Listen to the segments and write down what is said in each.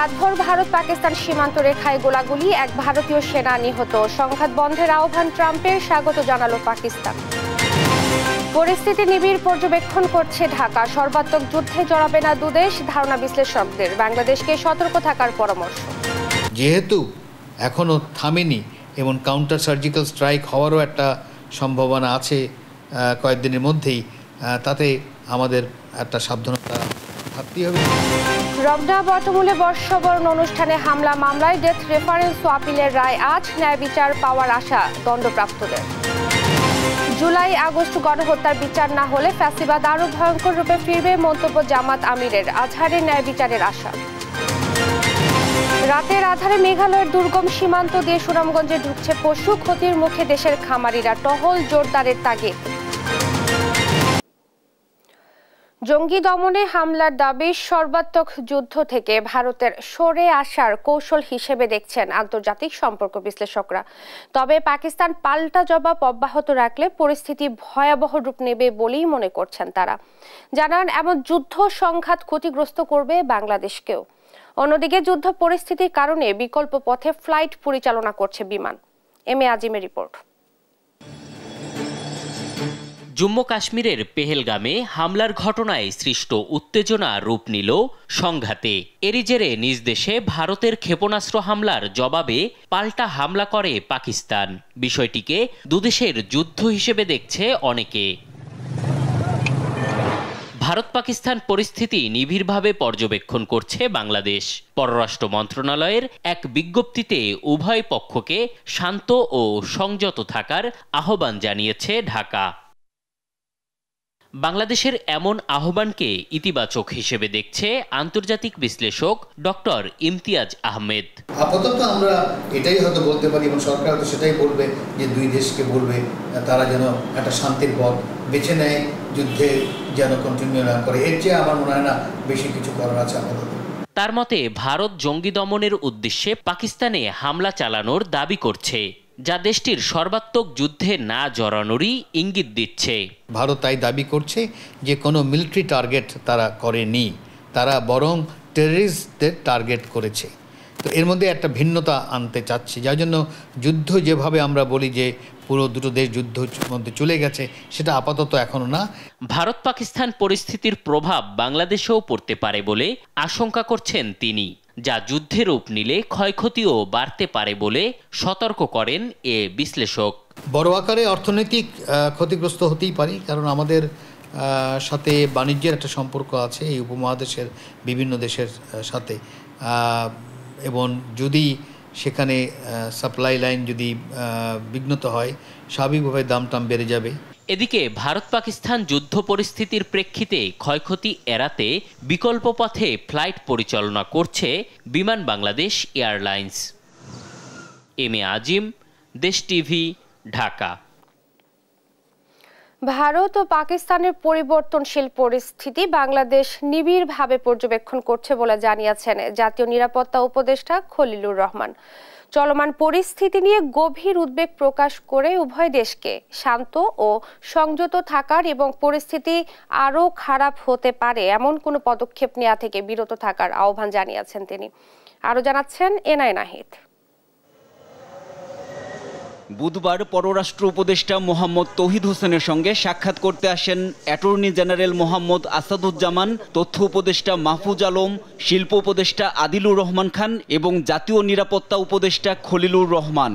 রাতভর ভারত পাকিস্তান সীমান্ত রেখায় গোলাগুলি, এক ভারতীয় সেনা নিহত। সংঘাত বন্ধের আহ্বান ট্রাম্পের, স্বাগত জানালো পাকিস্তান। পরিস্থিতি নিবিড় পর্যবেক্ষণ করছে ঢাকা, সর্বাত্মক যুদ্ধে জড়াবে না দুদেশ, ধারণা বিশ্লেষকদের। বাংলাদেশকে সতর্ক থাকার পরামর্শ। যেহেতু এখনো থামেনি এবং কাউন্টার সার্জিক্যাল স্ট্রাইক হওয়ারও একটা সম্ভাবনা আছে কয়েকদিনের মধ্যেই, তাতে আমাদের একটা সাবধানতা থাকতেই হবে। রমনা বটমূলে বর্ষবরণ অনুষ্ঠানে হামলা মামলায় ডেথ রেফারেন্স ও আপিলের রায় আজ, ন্যায় বিচার পাওয়ার আশা দণ্ডপ্রাপ্তদের। জুলাই আগস্ট গণহত্যার বিচার না হলে ফ্যাসিবাদ আরও ভয়ঙ্কর রূপে ফিরবে, মন্তব্য জামাত আমিরের। আজহারের ন্যায় বিচারের আশা। রাতের আধারে মেঘালয়ের দুর্গম সীমান্ত দিয়ে সুনামগঞ্জে ঢুকছে পশু, ক্ষতির মুখে দেশের খামারিরা, টহল জোরদারের তাগিদ। জঙ্গি দমনে হামলার দাবি সর্বাত্মক যুদ্ধ থেকে ভারতের সরে আসার কৌশল হিসেবে দেখছেন আন্তর্জাতিক সম্পর্ক বিশ্লেষকরা। তবে পাকিস্তান পাল্টা জবাব অব্যাহত রাখলে পরিস্থিতি ভয়াবহ রূপ নেবে বলেই মনে করছেন তারা। জানান, এমন যুদ্ধ সংঘাত ক্ষতিগ্রস্ত করবে বাংলাদেশকেও। অন্যদিকে যুদ্ধ পরিস্থিতির কারণে বিকল্প পথে ফ্লাইট পরিচালনা করছে বিমান। M A আজিমের report. জম্মু কাশ্মীরের পেহেলগামে হামলার ঘটনায় সৃষ্ট উত্তেজনা রূপ নিল সংঘাতে। এরই জেরে নিজ দেশে ভারতের ক্ষেপণাস্ত্র হামলার জবাবে পাল্টা হামলা করে পাকিস্তান। বিষয়টিকে দুদেশের যুদ্ধ হিসেবে দেখছে অনেকে। ভারত পাকিস্তান পরিস্থিতি নিবিড়ভাবে পর্যবেক্ষণ করছে বাংলাদেশ। পররাষ্ট্র মন্ত্রণালয়ের এক বিজ্ঞপ্তিতে উভয় পক্ষকে শান্ত ও সংযত থাকার আহ্বান জানিয়েছে ঢাকা। বাংলাদেশের এমন আহ্বানকে ইতিবাচক হিসেবে দেখছে আন্তর্জাতিক বিশ্লেষক ডক্টর ইমতিয়াজ আহমেদ। আপাতত আমরা এটাই হয়তো বলতে পারি এবং সরকার তো সেটাই বলবে যে দুই দেশকে বলবে তারা যেন একটা শান্তির পথ বেছে নেয়, যুদ্ধে যেন কন্টিনিউ না করে। এর চেয়ে আমার মনে হয় না বেশি কিছু করার আছে আপাতত। তার মতে ভারত জঙ্গি দমনের উদ্দেশ্যে পাকিস্তানে হামলা চালানোর দাবি করছে, যা দেশটির সর্বাত্মক যুদ্ধে না জড়ানোরই ইঙ্গিত দিচ্ছে। ভারত তাই দাবি করছে যে কোনো মিলিটারি টার্গেট তারা করেনি, তারা বরং টেররিস্টদের টার্গেট করেছে। তো এর মধ্যে একটা ভিন্নতা আনতে চাচ্ছি, যার জন্য যুদ্ধ যেভাবে আমরা বলি যে পুরো দুটো দেশ যুদ্ধের মধ্যে চলে গেছে, সেটা আপাতত এখনো না। ভারত পাকিস্তান পরিস্থিতির প্রভাব বাংলাদেশেও পড়তে পারে বলে আশঙ্কা করছেন তিনি, যা যুদ্ধে রূপ নিলে ক্ষয়ক্ষতিও বাড়তে পারে বলে সতর্ক করেন এ বিশ্লেষক। বড় আকারে অর্থনৈতিক ক্ষতিগ্রস্ত হতেই পারি, কারণ আমাদের সাথে বাণিজ্যের একটা সম্পর্ক আছে এই উপমহাদেশের বিভিন্ন দেশের সাথে, এবং যদি সেখানে সাপ্লাই লাইন যদি বিঘ্নিত হয়, স্বাভাবিকভাবে দাম বেড়ে যাবে। এদিকে ভারত পাকিস্তান যুদ্ধ পরিস্থিতির প্রেক্ষিতে ক্ষয়ক্ষতি এড়াতে বিকল্প পথে ফ্লাইট পরিচালনা করছে বিমান বাংলাদেশ এয়ারলাইন্স। এম এ আজিম, দেশ টিভি, ঢাকা। ভারত ও পাকিস্তানের পরিবর্তনশীল পরিস্থিতি বাংলাদেশ নিবিড়ভাবে পর্যবেক্ষণ করছে বলে জানিয়েছেন জাতীয় নিরাপত্তা উপদেষ্টা খলিলুর রহমান। চলমান পরিস্থিতি নিয়ে গভীর উদ্বেগ প্রকাশ করে উভয় দেশকে শান্ত ও সংযত থাকার এবং পরিস্থিতি আরও খারাপ হতে পারে এমন কোনো পদক্ষেপ নেওয়া থেকে বিরত থাকার আহ্বান জানিয়েছেন তিনি। আরও জানাচ্ছেন এনআই নাহিদ। বুধবার পররাষ্ট্র উপদেষ্টা মোহাম্মদ তৌহিদ হোসেনের সঙ্গে সাক্ষাৎ করতে আসেন অ্যাটর্নি জেনারেল মোহাম্মদ আসাদুজ্জামান, তথ্য উপদেষ্টা মাহফুজ আলম, শিল্প উপদেষ্টা আদিলুর রহমান খান এবং জাতীয় নিরাপত্তা উপদেষ্টা খলিলুর রহমান।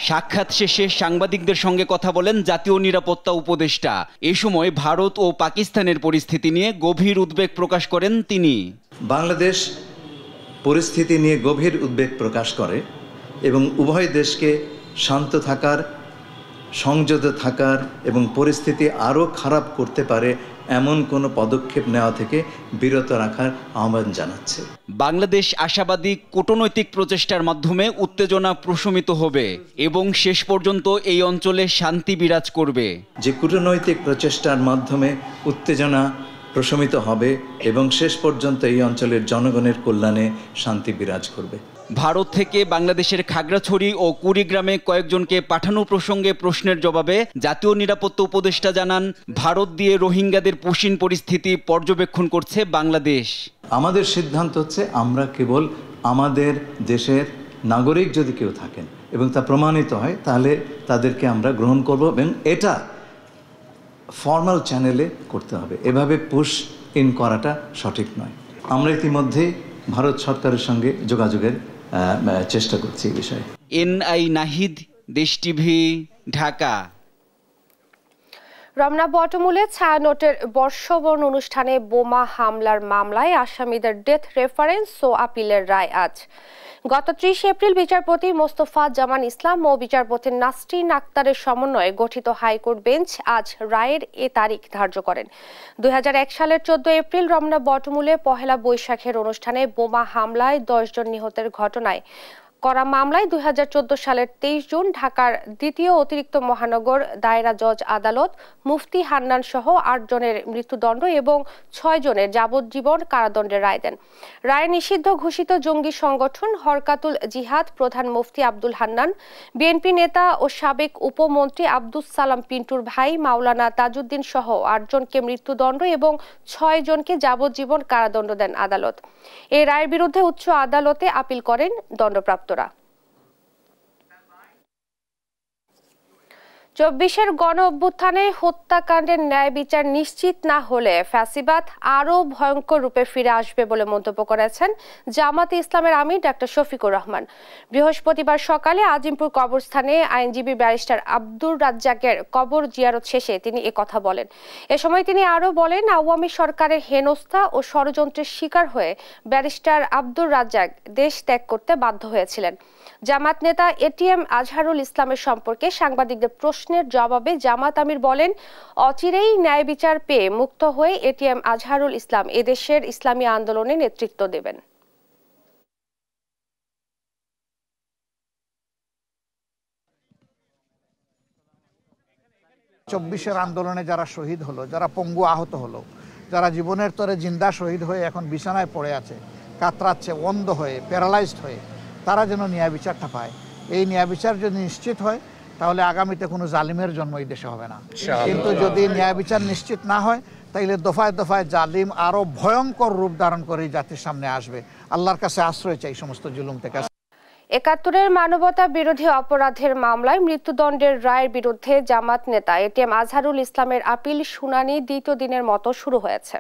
সাক্ষাৎ শেষে সাংবাদিকদের সঙ্গে কথা বলেন জাতীয় নিরাপত্তা উপদেষ্টা। এ সময় ভারত ও পাকিস্তানের পরিস্থিতি নিয়ে গভীর উদ্বেগ প্রকাশ করেন তিনি। বাংলাদেশ পরিস্থিতি নিয়ে গভীর উদ্বেগ প্রকাশ করে এবং উভয় দেশকে শান্ত থাকার, সংযত থাকার এবং পরিস্থিতি আরও খারাপ করতে পারে এমন কোনো পদক্ষেপ নেওয়া থেকে বিরত রাখার আহ্বান জানাচ্ছে। বাংলাদেশ আশাবাদী কূটনৈতিক প্রচেষ্টার মাধ্যমে উত্তেজনা প্রশমিত হবে এবং শেষ পর্যন্ত এই অঞ্চলে শান্তি বিরাজ করবে। যে কূটনৈতিক প্রচেষ্টার মাধ্যমে উত্তেজনা প্রশমিত হবে এবং শেষ পর্যন্ত এই অঞ্চলের জনগণের কল্যাণে শান্তি বিরাজ করবে। ভারত থেকে বাংলাদেশের খাগড়াছড়ি ও কুড়িগ্রামে কয়েকজনকে পাঠানো প্রসঙ্গে প্রশ্নের জবাবে জাতীয় নিরাপত্তা উপদেষ্টা জানান, ভারত দিয়ে রোহিঙ্গাদের পুশিন পরিস্থিতি পর্যবেক্ষণ করছে বাংলাদেশ। আমাদের সিদ্ধান্ত হচ্ছে আমরা কেবল আমাদের দেশের নাগরিক যদি কেউ থাকেন এবং তা প্রমাণিত হয় তাহলে তাদেরকে আমরা গ্রহণ করব এবং এটা ফর্মাল চ্যানেলে করতে হবে। এভাবে পুশ ইন করাটা সঠিক নয়। আমরা ইতিমধ্যে ভারত সরকারের সঙ্গে যোগাযোগের চেষ্টা করছি এই বিষয়ে। এনআই নাহিদ, দেশ টিভি, ঢাকা। রমনা বটমূলে ছায়ানটের বর্ষবরণ অনুষ্ঠানে বোমা হামলার মামলায় আসামিদের ডেথ রেফারেন্স ও আপিলের রায় আজ। গত 30 এপ্রিল বিচারপতি মোস্তফা জামান ইসলাম ও বিচারপতি নাসরিন আক্তারের সমন্বয়ে গঠিত হাইকোর্ট বেঞ্চ আজ রায়ের এ তারিখ ধার্য করেন। 2001 সালের 14 এপ্রিল রমনা বটমূলে পহেলা বৈশাখের অনুষ্ঠানে বোমা হামলায় 10 জন নিহতের ঘটনায় করা মামলায় 2014 সালের 23 জুন ঢাকার দ্বিতীয় অতিরিক্ত মহানগর দায়রা জজ আদালত মুফতি হান্নান সহ 8 জনের মৃত্যুদণ্ড এবং 6 জনের যাবজ্জীবন কারাদণ্ডের রায় দেন। রায়ে নিষিদ্ধ ঘোষিত জঙ্গি সংগঠন হরকাতুল জিহাদ প্রধান মুফতি আব্দুল হান্নান, বিএনপি নেতা ও সাবেক উপমন্ত্রী আব্দুস সালাম পিন্টুর ভাই মাওলানা তাজউদ্দিন সহ 8 জনকে মৃত্যুদণ্ড এবং 6 জনকে যাবজ্জীবন কারাদণ্ড দেন আদালত। এই রায়ের বিরুদ্ধে উচ্চ আদালতে আপিল করেন দণ্ডপ্রাপ্ত। 24-এর গণ অভ্যুত্থানে হত্যাকাণ্ডের ন্যায় বিচার নিশ্চিত না হলে ফ্যাসিবাদ আরও ভয়ঙ্কর রূপে ফিরে আসবে বলে মন্তব্য করেছেন জামাতে ইসলামের আমির ডক্টর শফিকুর রহমান। বৃহস্পতিবার সকালে আজিমপুর কবরস্থানে আইনজীবী ব্যারিস্টার আব্দুর রাজ্জাকের কবর জিয়ারত শেষে তিনি একথা বলেন। এ সময় তিনি আরও বলেন, আওয়ামী সরকারের হেনস্থা ও ষড়যন্ত্রের শিকার হয়ে ব্যারিস্টার আব্দুর রাজ্জাক দেশ ত্যাগ করতে বাধ্য হয়েছিলেন। জামাত নেতা এটিএম আজহারুল ইসলামের সম্পর্কে সাংবাদিকদের প্রশ্নের জবাবে জামাত আমির বলেন, অচিরেই ন্যায় বিচার পেয়ে মুক্ত হয়ে এটিএম আজহারুল ইসলাম এদেশের ইসলামী আন্দোলনে নেতৃত্ব দেবেন। 24-এর আন্দোলনে যারা শহীদ হলো, যারা পঙ্গু আহত হলো, যারা জীবনের তরে জিন্দা শহীদ হয়ে এখন বিছানায় পড়ে আছে, কাতরাচ্ছে, অন্ধ হয়ে, প্যারালাইজড হয়ে, তারা যেন ন্যায় বিচারটা পায়। এই ন্যায় বিচার যদি নিশ্চিত হয় তাহলে আগামীতে কোনো জালিমের জন্ম এই দেশে হবে না। কিন্তু যদি ন্যায় বিচার নিশ্চিত না হয় তাইলে দফায় দফায় জালিম আরো ভয়ঙ্কর রূপ ধারণ করে জাতির সামনে আসবে। আল্লাহর কাছে আশ্রয় চাই সমস্ত জুলুম থেকে। 71-এর মানবতা বিরোধী অপরাধের মামলায় মৃত্যুদণ্ডের রায়ের বিরুদ্ধে জামাত নেতা এটিএম আজহারুল ইসলামের আপিল শুনানি দ্বিতীয় দিনের মতো শুরু হয়েছে।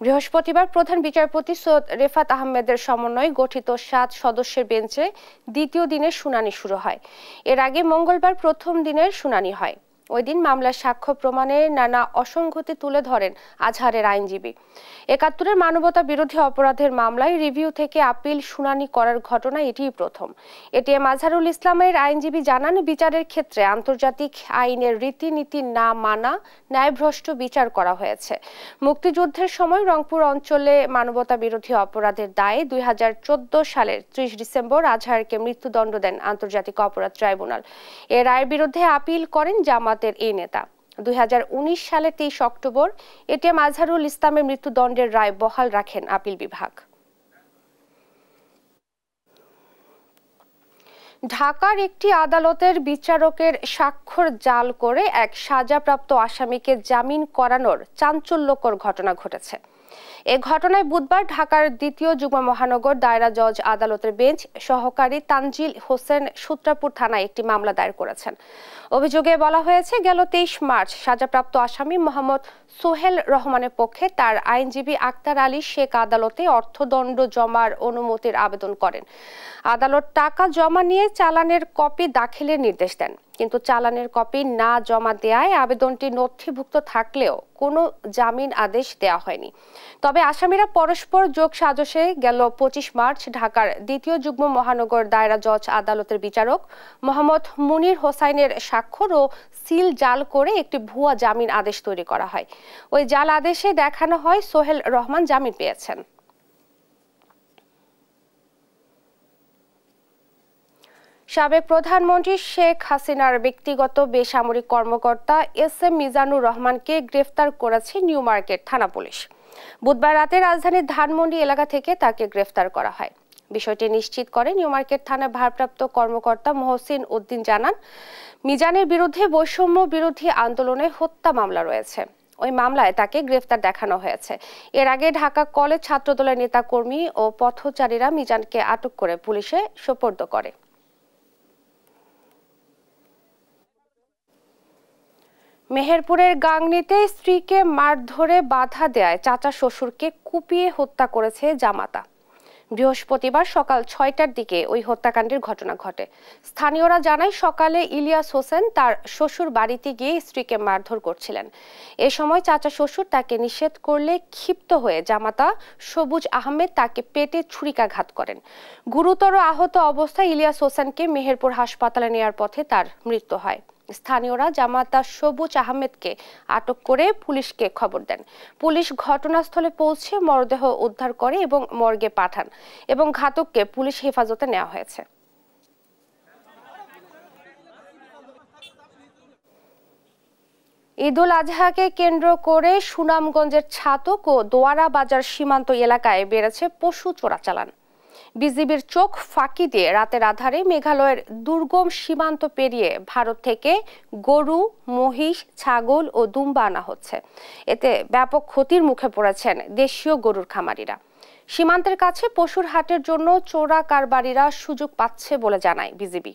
বৃহস্পতিবার প্রধান বিচারপতি সৈয়দ রেফাত আহমেদের সমন্বয়ে গঠিত 7 সদস্যের বেঞ্চে দ্বিতীয় দিনের শুনানি শুরু হয়। এর আগে মঙ্গলবার প্রথম দিনের শুনানি হয়। ওই দিন মামলার সাক্ষ্য প্রমাণের নানা অসঙ্গতি তুলে ধরেন আজহারের আইনজীবী। 71-এর মানবতা বিরোধী অপরাধের মামলায় রিভিউ থেকে আপিল শুনানি করার ঘটনা এটিই প্রথম। এটিএম আজহারুল ইসলামের আইনজীবী জানান, বিচারের ক্ষেত্রে আন্তর্জাতিক আইনের রীতিনীতি না মানা, ন্যায়ভ্রষ্ট বিচার করা হয়েছে। মুক্তিযুদ্ধের সময় রংপুর অঞ্চলে মানবতা বিরোধী অপরাধের দায়ে 2014 সালের 30 ডিসেম্বর আজহারকে মৃত্যুদণ্ড দেন আন্তর্জাতিক অপরাধ ট্রাইব্যুনাল। এর রায়ের বিরুদ্ধে আপিল করেন জামাতের এই নেতা। 2019 সালের 23 অক্টোবর এটিএম আজহারুল ইসলামের মৃত্যুদণ্ডের রায় বহাল রাখেন আপিল বিভাগ। ঢাকার একটি আদালতের বিচারকের স্বাক্ষর জাল করে এক সাজাপ্রাপ্ত আসামিকে জামিন করানোর চাঞ্চল্যকর ঘটনা ঘটেছে। এ ঘটনায় বুধবার ঢাকার দ্বিতীয় যুগ্ম মহানগর দায়রা জজ আদালতের বেঞ্চ সহকারী তানজিল হোসেন সূত্রাপুর থানায় একটি মামলা দায়ের করেছেন। অভিযোগে বলা হয়েছে, গেল 23 মার্চ সাজাপ্রাপ্ত আসামি মোহাম্মদ সোহেল রহমানের পক্ষে তার আইনজীবী আক্তার আলী শেখ আদালতে অর্থদণ্ড জমার অনুমতির আবেদন করেন। আদালত টাকা জমা নিয়ে চালানের কপি দাখিলের নির্দেশ দেন, কিন্তু চালানের কপি না জমা দেওয়ায় আবেদনটি নথিভুক্ত থাকলেও কোনো জামিন আদেশ দেওয়া হয়নি। তবে আসামিরা পরস্পর যোগ সাজশে গেল 25 মার্চ ঢাকার দ্বিতীয় যুগ্ম মহানগর দায়রা জজ আদালতের বিচারক মোহাম্মদ মুনির হোসাইনের স্বাক্ষর ও সিল জাল করে একটি ভুয়া জামিন আদেশ তৈরি করা হয়। ওই জাল আদেশে দেখানো হয় সোহেল রহমান জামিন পেয়েছেন। সাবেক প্রধানমন্ত্রী শেখ হাসিনার ব্যক্তিগত বেসামরিক কর্মকর্তা এস.এম. মিজানুর রহমানকে গ্রেফতার করেছে নিউ মার্কেট থানা পুলিশ। বুধবার রাতে রাজধানীর ধানমন্ডি এলাকা থেকে তাকে গ্রেফতার করা হয়। বিষয়টি নিশ্চিত করে নিউ মার্কেট থানার ভারপ্রাপ্ত কর্মকর্তা মহসিন উদ্দিন জানান, মিজানের বিরুদ্ধে বৈষম্য বিরোধী আন্দোলনে হত্যা মামলা রয়েছে। ওই মামলায় তাকে গ্রেফতার দেখানো হয়েছে। এর আগে ঢাকা কলেজ ছাত্রদলের নেতাকর্মী ও পথচারীরা মিজানকে আটক করে পুলিশে সোপর্দ করে। মেহেরপুরের গাংনীতে স্ত্রীকে মারধরে বাধা দেয় চাচা শ্বশুরকে কুপিয়ে হত্যা করেছে জামাতা। বৃহস্পতিবার সকাল ৬টার দিকে ওই হত্যাকাণ্ডের ঘটনা ঘটে। স্থানীয়রা জানায় সকালে ইলিয়াস হোসেন তার শ্বশুর বাড়িতে গিয়ে স্ত্রীকে মারধর করছিলেন। এ সময় চাচা শ্বশুর তাকে নিষেধ করলে ক্ষিপ্ত হয়ে জামাতা সবুজ আহমেদ তাকে পেটে ছুরিকাঘাত করেন। গুরুতর আহত অবস্থায় ইলিয়াস হোসেনকে মেহেরপুর হাসপাতালে নেওয়ার পথে তার মৃত্যু হয়। স্থানীয়রা জামাতা সবুজ আহমেদকে আটক করে পুলিশকে খবর দেন। পুলিশ ঘটনাস্থলে পৌঁছে মরদেহ উদ্ধার করে এবং মর্গে পাঠান এবং ঘাতককে পুলিশ হেফাজতে নেওয়া হয়েছে। ঈদুল আজহাকে কেন্দ্র করে সুনামগঞ্জের ছাতক ও দোয়ারা বাজার সীমান্ত এলাকায় বেড়েছে পশু চোরাচালান। বিজিবির চোখ ফাঁকি দিয়ে রাতের আধারে মেঘালয়ের দুর্গম সীমান্ত পেরিয়ে ভারত থেকে গরু, মহিষ, ছাগল ও দুম্বা আনা হচ্ছে। এতে ব্যাপক ক্ষতির মুখে পড়েছেন দেশীয় গরুর খামারিরা। সীমান্তের কাছে পশুর হাটের জন্য চোরা কারবারিরা সুযোগ পাচ্ছে বলে জানায় বিজিবি।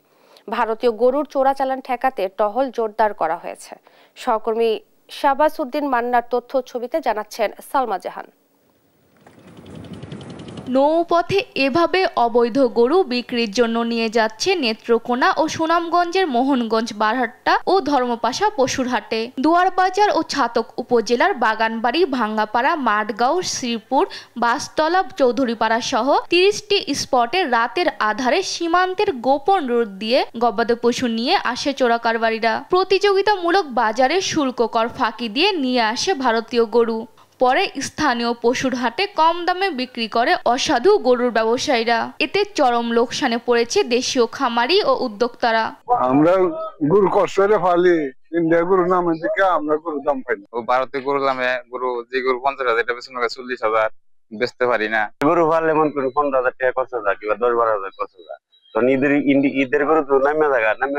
ভারতীয় গরুর চোরাচালান ঠেকাতে টহল জোরদার করা হয়েছে। সহকর্মী শাহবাজ উদ্দিন মান্নার তথ্য ছবিতে জানাচ্ছেন সালমা জাহান। নৌপথে এভাবে অবৈধ গরু বিক্রির জন্য নিয়ে যাচ্ছে নেত্রকোনা ও সুনামগঞ্জের মোহনগঞ্জ, বারহাট্টা ও ধর্মপাশা পশুর হাটে। দুয়ারবাজার ও ছাতক উপজেলার বাগানবাড়ি, ভাঙ্গাপাড়া, মাঠগাঁও, শ্রীপুর, বাসতলা, চৌধুরীপাড়া সহ 30টি স্পটে রাতের আধারে সীমান্তের গোপন রুট দিয়ে গবাদি পশু নিয়ে আসে চোরাকারবারিরা। প্রতিযোগিতামূলক বাজারে শুল্ক কর ফাঁকি দিয়ে নিয়ে আসে ভারতীয় গরু। পরে স্থানীয় পশুর হাটে কম দামে বিক্রি করে অসাধু গরুর ব্যবসায়ীরা। এতে চরম লোকসানে পড়েছে দেশীয় খামারি ও উদ্যোক্তারা। আমরা গরু কষ্টে ফালি, ইন্ডিয়া গরু নামে দিকে আমরা গরু দাম পাই না। ও ভারতীয় গরু দামে গরু, যে গরু 50,000 এটা বেশি 40,000 বেচতে পারি না। গরু ফালে মন করে 15,000 টাকা খরচ হয়, কিংবা 10-12,000 খরচ হয়। ঈদের গরু তো নামে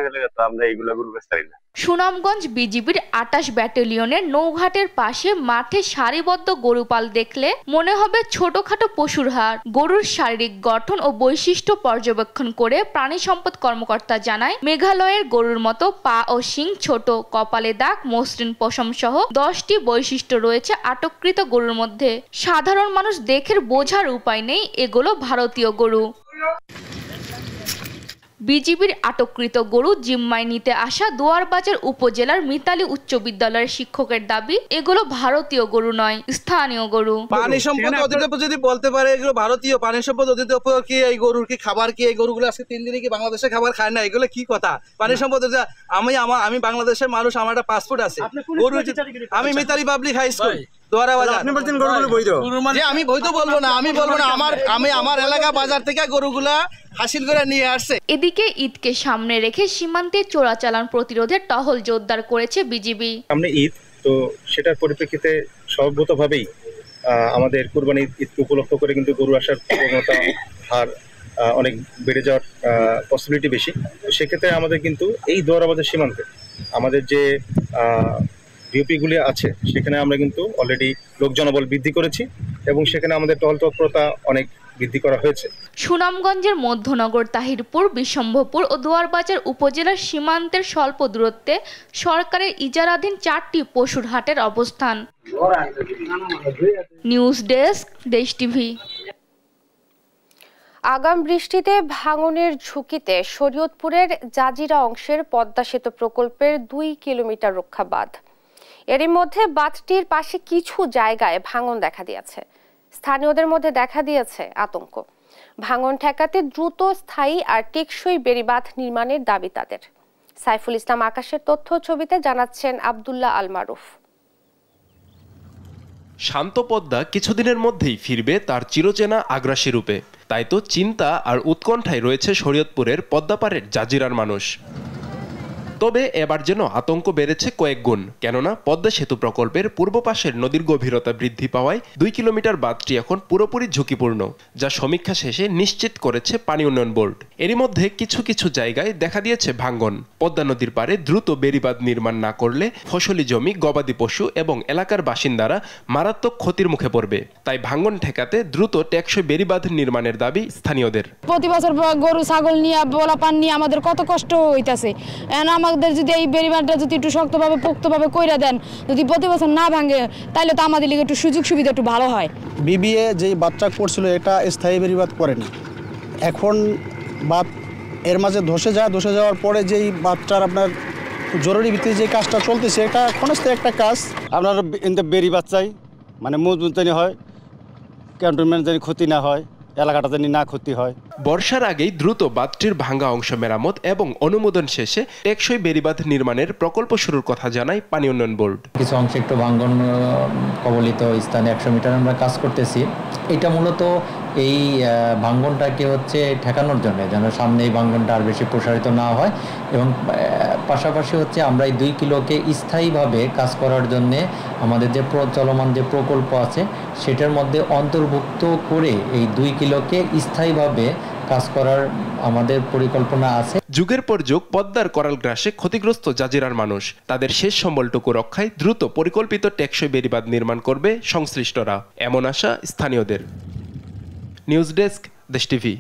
গেলে তো আমরা এইগুলা গরু বেচতে পারি না। সুনামগঞ্জ বিজিবির 28 ব্যাটালিয়নের নৌঘাটের পাশে মাঠে সারিবদ্ধ গরুপাল দেখলে মনে হবে ছোটখাটো পশুর হাট। গরুর শারীরিক গঠন ও বৈশিষ্ট্য পর্যবেক্ষণ করে প্রাণী সম্পদ কর্মকর্তা জানায়, মেঘালয়ের গরুর মতো পা ও শিং ছোট, কপালে দাগ, মসৃণ পশম সহ 10টি বৈশিষ্ট্য রয়েছে আটককৃত গরুর মধ্যে। সাধারণ মানুষ দেখে বোঝার উপায় নেই এগুলো ভারতীয় গরু। বিজিবির আটককৃত গরু জিম্মায় নিতে আসা দুয়ারবাজার উপজেলার মিতালি উচ্চ বিদ্যালয়ের শিক্ষকের দাবি, এগুলো ভারতীয় গরু নয়, স্থানীয় গরু। পানি সম্পদ অধিদপ্তর যদি বলতে পারে এগুলো ভারতীয় পানি সম্পদ অধিদপ্তর কি এই গরুর কি খাবার কি, এই গরুগুলো আজকে 3 দিনে কি বাংলাদেশে খাবার খায় না, এগুলো কি কথা? পানি সম্পদ আমি বাংলাদেশের মানুষ, আমার একটা পাসপোর্ট আছে। গরু আমি মিতালি পাবলিক হাই স্কুল আমি বৈধ বলবো না, আমার এলাকা বাজার থেকে গরুগুলা হাসিল করে নিয়ে আসছে। এদিকে ঈদকে সামনে রেখে সীমান্তে চোরাচালান প্রতিরোধে টহল জোরদার করেছে বিজিবি। সামনে ঈদ, তো সেটার পরিপ্রেক্ষিতে স্বভাবতভাবেই আমাদের কুরবানি ঈদ উপলক্ষ করে কিন্তু গরু আসার প্রবণতা হার অনেক বেড়ে যাওয়ার পসিবিলিটি বেশি। তো সেক্ষেত্রে আমাদের কিন্তু এই দোয়ারাবাজার সীমান্তে আমাদের যে ডিউপিগুলি আছে সেখানে আমরা কিন্তু অলরেডি লোক জনবল বৃদ্ধি করেছি এবং সেখানে আমাদের টহল তৎপরতা অনেক বৃদ্ধি করা হয়েছে। সুনামগঞ্জের মধ্যনগর, তাহিরপুর, বিশম্ভপুর ও দুয়ারবাজার উপজেলার সীমান্তের স্বল্প দূরত্বে সরকারের ইজারাধীন 4টি পশুর হাটের অবস্থান। নিউজ ডেস্ক, দেশ টিভি। আগাম বৃষ্টিতে ভাঙনের ঝুঁকিতে শরীয়তপুরের জাজিরা অংশের পদ্মা সেতু প্রকল্পের 2 কিলোমিটার রক্ষা বাঁধ। এরই মধ্যে বাঁধটির পাশে কিছু জায়গায় ভাঙন দেখা দিয়েছে। স্থানীয়দের মধ্যে দেখা দিয়েছে আতঙ্ক। ভাঙন ঠেকাতে দ্রুত, স্থায়ী আর টেকসই বেড়িবাঁধ নির্মাণের দাবি তাদের। সাইফুল ইসলাম আকাশের তথ্য ছবিতে জানাচ্ছেন আব্দুল্লাহ আল মারুফ। শান্ত পদ্মা কিছুদিনের মধ্যেই ফিরবে তার চিরচেনা আগ্রাসী রূপে। তাই তো চিন্তা আর উৎকণ্ঠায় রয়েছে শরীয়তপুরের পদ্মাপাড়ের জাজিরার মানুষ। তবে এবার যেন আতঙ্ক বেড়েছে কয়েক গুণ, কেননা পদ্মা সেতু প্রকল্পের পূর্ব পাশের নদীর গভীরতা বৃদ্ধি পাওয়ায় 2 কিলোমিটার বাঁধটি এখন পুরোপুরি ঝুঁকিপূর্ণ, যা সমীক্ষা শেষে নিশ্চিত করেছে পানি উন্নয়ন বোর্ড। এরই মধ্যে কিছু কিছু জায়গায় দেখা দিয়েছে ভাঙ্গন। পদ্মা নদীর পাড়ে দ্রুত বেড়িবাঁধ নির্মাণ না করলে ফসলি জমি, গবাদি পশু এবং এলাকার বাসিন্দারা মারাত্মক ক্ষতির মুখে পড়বে। তাই ভাঙ্গন ঠেকাতে দ্রুত টেকসই বেড়িবাঁধ নির্মাণের দাবি স্থানীয়দের। প্রতি বছর গরু ছাগল নিয়ে বোলা পান নিয়ে আমাদের কত কষ্ট হইতাছে, আমাদের যদি এই বেড়িবাঁধটা যদি একটু শক্তভাবে পোক্তভাবে কইরা দেন, যদি প্রতি বছর না ভাঙে, তাহলে তো আমাদের লিগে একটু সুযোগ সুবিধা একটু ভালো হয়। বিবিএ যেই বাঁধটা করছিল এটা স্থায়ী বেড়িবাঁধ করেনি, এখন বাঁধ এর মাঝে ধসে যাওয়ার পরে যেই বাঁধটার আপনার জরুরি ভিত্তিতে যে কাজটা চলতেছে, এটা ক্ষণস্থায়ী একটা কাজ। আপনার বেড়িবাঁধ চাই, মানে মজবুত জানি হয়, ক্যান্টনমেন্ট জানি ক্ষতি না হয়, এলাকাটা জানি না ক্ষতি হয়। বর্ষার আগেই দ্রুত বাঁধটির ভাঙ্গা অংশ মেরামত এবং অনুমোদন শেষে টেকসই বেড়িবাঁধ নির্মাণের প্রকল্প শুরুর কথা জানায় পানি উন্নয়ন বোর্ড। কিছু অংশে একটু ভাঙ্গন কবলিত স্থানে 100 মিটার আমরা কাজ করতেছি। এটা মূলত এই ভাঙ্গনটাকে ঠেকানোর জন্য, যেন সামনে এই ভাঙ্গনটা আর বেশি প্রসারিত না হয়, এবং পাশাপাশি আমরা এই 2 কিলোকে স্থায়ীভাবে কাজ করার জন্য আমাদের যে চলমান যে প্রকল্প আছে সেটার মধ্যে অন্তর্ভুক্ত করে এই 2 কিলোকে স্থায়ীভাবে কাজ করার আমাদের পরিকল্পনা আছে। যুগের পর যুগ পদ্মার করাল গ্রাসে ক্ষতিগ্রস্ত জাজিরার মানুষ তাদের শেষ সম্বলটুকু রক্ষায় দ্রুত পরিকল্পিত টেকসই বেড়িবাঁধ নির্মাণ করবে সংশ্লিষ্টরা, এমন আশা স্থানীয়দের। নিউজ ডেস্ক, দেশ টিভি।